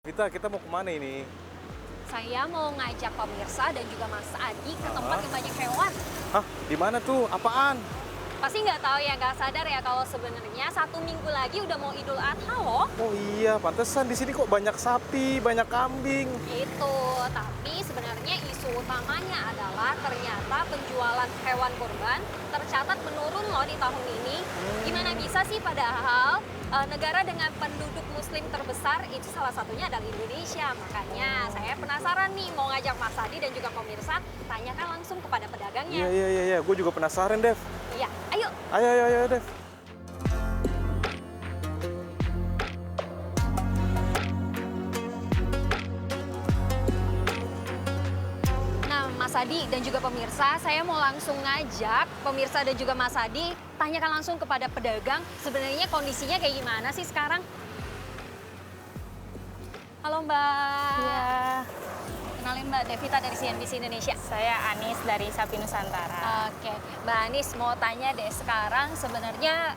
Kita mau kemana ini? Saya mau ngajak pemirsa dan juga Mas Adi ke tempat yang banyak hewan. Hah? Di mana tuh? Apaan? Pasti nggak tahu ya, nggak sadar ya kalau sebenarnya 1 minggu lagi udah mau Idul Adha loh. Oh iya, pantesan di sini kok banyak sapi, banyak kambing. Itu, tapi sebenarnya isu utamanya adalah ternyata penjualan hewan kurban tercatat menurun loh di tahun ini. Gimana bisa sih padahal negara dengan penduduk muslim terbesar itu salah satunya adalah Indonesia. Makanya saya penasaran nih mau ngajak Mas Adi dan juga pemirsa tanyakan langsung kepada pedagangnya. Iya. Gue juga penasaran, Dev. Iya, ayo. Ayo, Dev. Nah, Mas Adi dan juga pemirsa, saya mau langsung ngajak pemirsa dan juga Mas Adi tanyakan langsung kepada pedagang sebenarnya kondisinya kayak gimana sih sekarang? Halo Mbak. Iya, Kenalin Mbak Devita dari CNBC Indonesia. saya Anis dari Sapi Nusantara. Oke, Mbak Anis mau tanya deh sekarang sebenarnya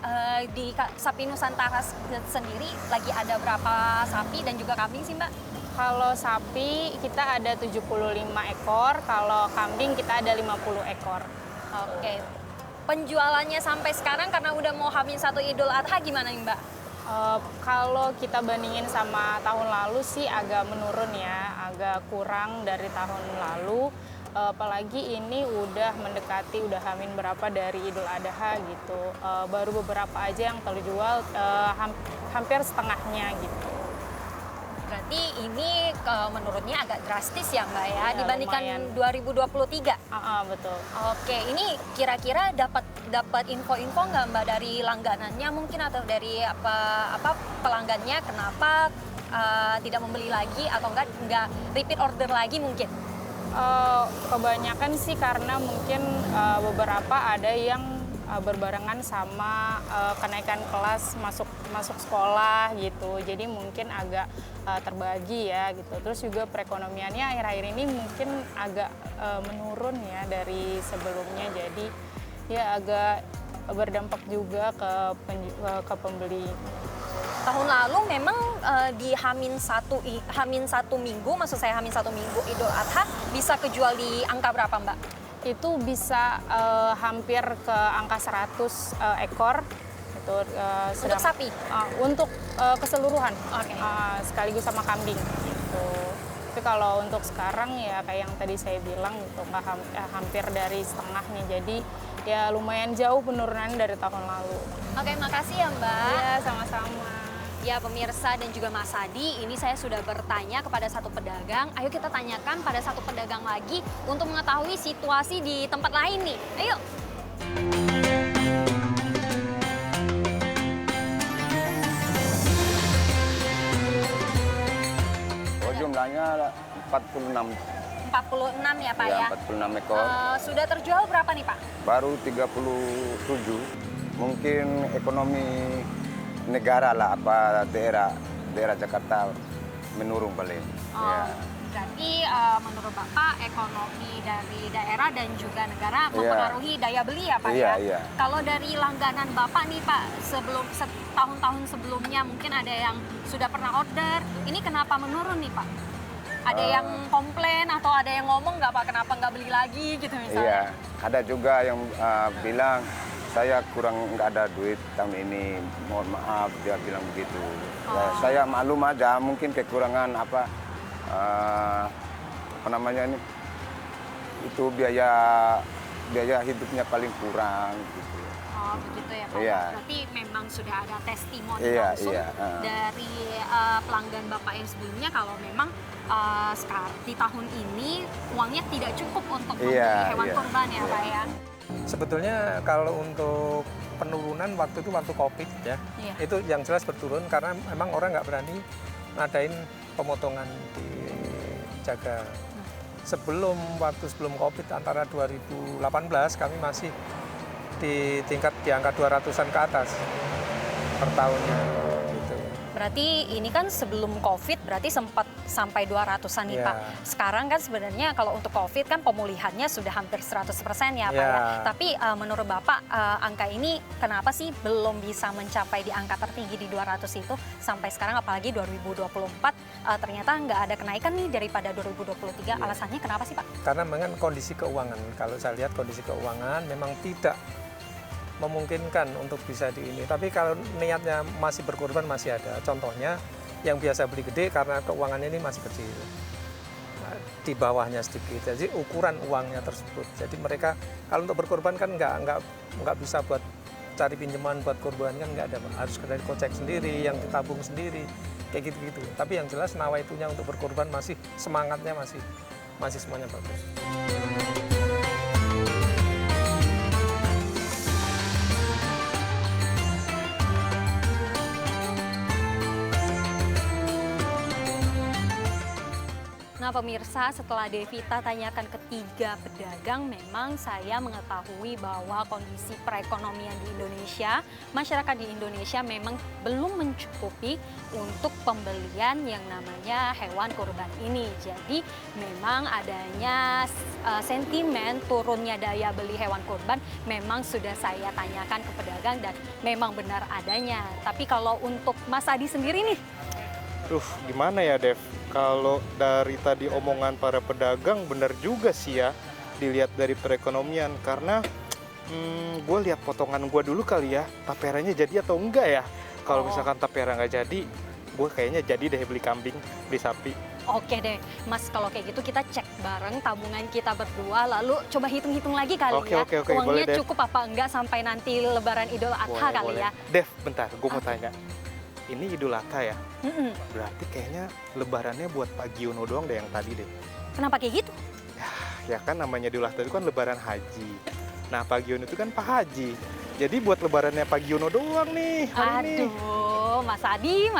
di Sapi Nusantara sendiri lagi ada berapa sapi dan juga kambing sih Mbak? Kalau sapi kita ada 75 ekor, kalau kambing kita ada 50 ekor. Oke, penjualannya sampai sekarang karena udah mau H-1 Idul Adha gimana nih Mbak? Kalau kita bandingin sama tahun lalu sih agak menurun ya, agak kurang dari tahun lalu. Apalagi ini udah mendekati, udah hamin berapa dari Idul Adha gitu. Baru beberapa aja yang terjual, hampir setengahnya gitu. Berarti ini menurutnya agak drastis ya Mbak ya, Ya, dibandingkan lumayan. 2023. Betul. Oke, ini kira-kira dapat info-info nggak Mbak dari langganannya mungkin atau dari apa pelanggannya kenapa tidak membeli lagi atau nggak repeat order lagi mungkin? Kebanyakan sih karena mungkin beberapa ada yang berbarengan sama kenaikan kelas masuk sekolah gitu, jadi mungkin agak terbagi ya gitu. Terus juga perekonomiannya akhir-akhir ini mungkin agak menurun ya dari sebelumnya, jadi ya agak berdampak juga ke pembeli. Tahun lalu memang di H-1 minggu, maksud saya H-1 minggu Idul Adha bisa kejual di angka berapa Mbak? Itu bisa hampir ke angka 100 ekor itu Untuk sapi? untuk keseluruhan. Oke. Sekaligus sama kambing gitu. Tapi kalau untuk sekarang ya kayak yang tadi saya bilang gitu, hampir dari setengahnya, jadi ya lumayan jauh penurunan dari tahun lalu. Oke, makasih ya Mbak. Iya, sama-sama. Ya pemirsa dan juga Mas Adi, ini saya sudah bertanya kepada satu pedagang. Ayo kita tanyakan pada satu pedagang lagi untuk mengetahui situasi di tempat lain nih. Ayo. Jumlahnya 46. 46 ya Pak Ya, ya? 46 ekor. Sudah terjual berapa nih Pak? Baru 37. Mungkin ekonomi negara lah, apa daerah Jakarta menurun paling. Ya. Berarti menurut Bapak ekonomi dari daerah dan juga negara Iya. mempengaruhi daya beli ya Pak Iya, ya? iya. Kalau dari langganan Bapak nih Pak, tahun-tahun sebelumnya mungkin ada yang sudah pernah order, ini kenapa menurun nih Pak? Ada yang komplain atau ada yang ngomong nggak Pak, kenapa nggak beli lagi gitu Iya, misalnya? ada juga yang bilang saya kurang nggak ada duit tahun ini, mohon maaf, dia bilang begitu. Ya, saya maklum aja, mungkin kekurangan apa namanya ini, itu biaya hidupnya paling kurang gitu. Oh begitu ya Pak. Iya. Berarti memang sudah ada testimoni Iya, langsung iya, dari pelanggan Bapak yang sebelumnya kalau memang sekarang di tahun ini uangnya tidak cukup untuk membeli Iya, hewan iya, kurban ya iya. Pak ya. Sebetulnya kalau untuk penurunan waktu Covid ya, Iya. itu yang jelas berturun karena memang orang nggak berani ngadain pemotongan di Jaga. Sebelum Covid antara 2018 kami masih di tingkat di angka 200-an ke atas per tahunnya gitu. Berarti ini kan sebelum COVID berarti sempat sampai 200-an nih Iya. Pak. Sekarang kan sebenarnya kalau untuk COVID kan pemulihannya sudah hampir 100% ya Pak ya. Iya. Tapi menurut Bapak angka ini kenapa sih belum bisa mencapai di angka tertinggi di 200 itu sampai sekarang, apalagi 2024 ternyata nggak ada kenaikan nih daripada 2023. Iya. Alasannya kenapa sih Pak? Karena memang kondisi keuangan, kalau saya lihat kondisi keuangan memang tidak memungkinkan untuk bisa di ini. Tapi kalau niatnya masih berkorban masih ada. Contohnya yang biasa beli gede karena keuangannya ini masih kecil. Di bawahnya sedikit. Jadi ukuran uangnya tersebut. Jadi mereka kalau untuk berkorban kan nggak bisa buat cari pinjaman buat korban kan nggak ada. Harus dari kocek sendiri, yang ditabung sendiri, kayak gitu-gitu. Tapi yang jelas nawaitunya untuk berkorban masih semangatnya masih semuanya bagus. Nah pemirsa, setelah Devita tanyakan ketiga pedagang, memang saya mengetahui bahwa kondisi perekonomian di Indonesia, masyarakat di Indonesia memang belum mencukupi untuk pembelian yang namanya hewan kurban ini. Jadi memang adanya sentimen turunnya daya beli hewan kurban memang sudah saya tanyakan ke pedagang dan memang benar adanya. Tapi kalau untuk Mas Adi sendiri nih, Gimana ya Dev? Kalau dari tadi omongan para pedagang benar juga sih ya, dilihat dari perekonomian. Karena gue lihat potongan gue dulu kali ya, taperanya jadi atau enggak ya. Kalau misalkan tapera nggak jadi, gue kayaknya jadi deh beli kambing, beli sapi. oke deh Mas, kalau kayak gitu kita cek bareng tabungan kita berdua, lalu coba hitung-hitung lagi kali Oke, ya. oke, boleh, Uangnya Dev. cukup apa enggak sampai nanti Lebaran Idul Adha kali ya. Dev, bentar, gue mau tanya. Ini Idul Adha ya? Mm-mm. Berarti kayaknya lebarannya buat Pak Giono doang deh yang tadi deh. Kenapa kayak gitu? Ya kan namanya Idul Adha itu kan lebaran haji. Nah Pak Giono itu kan Pak Haji. Jadi buat lebarannya Pak Giono doang nih hari ini. Aduh, Mas Adi.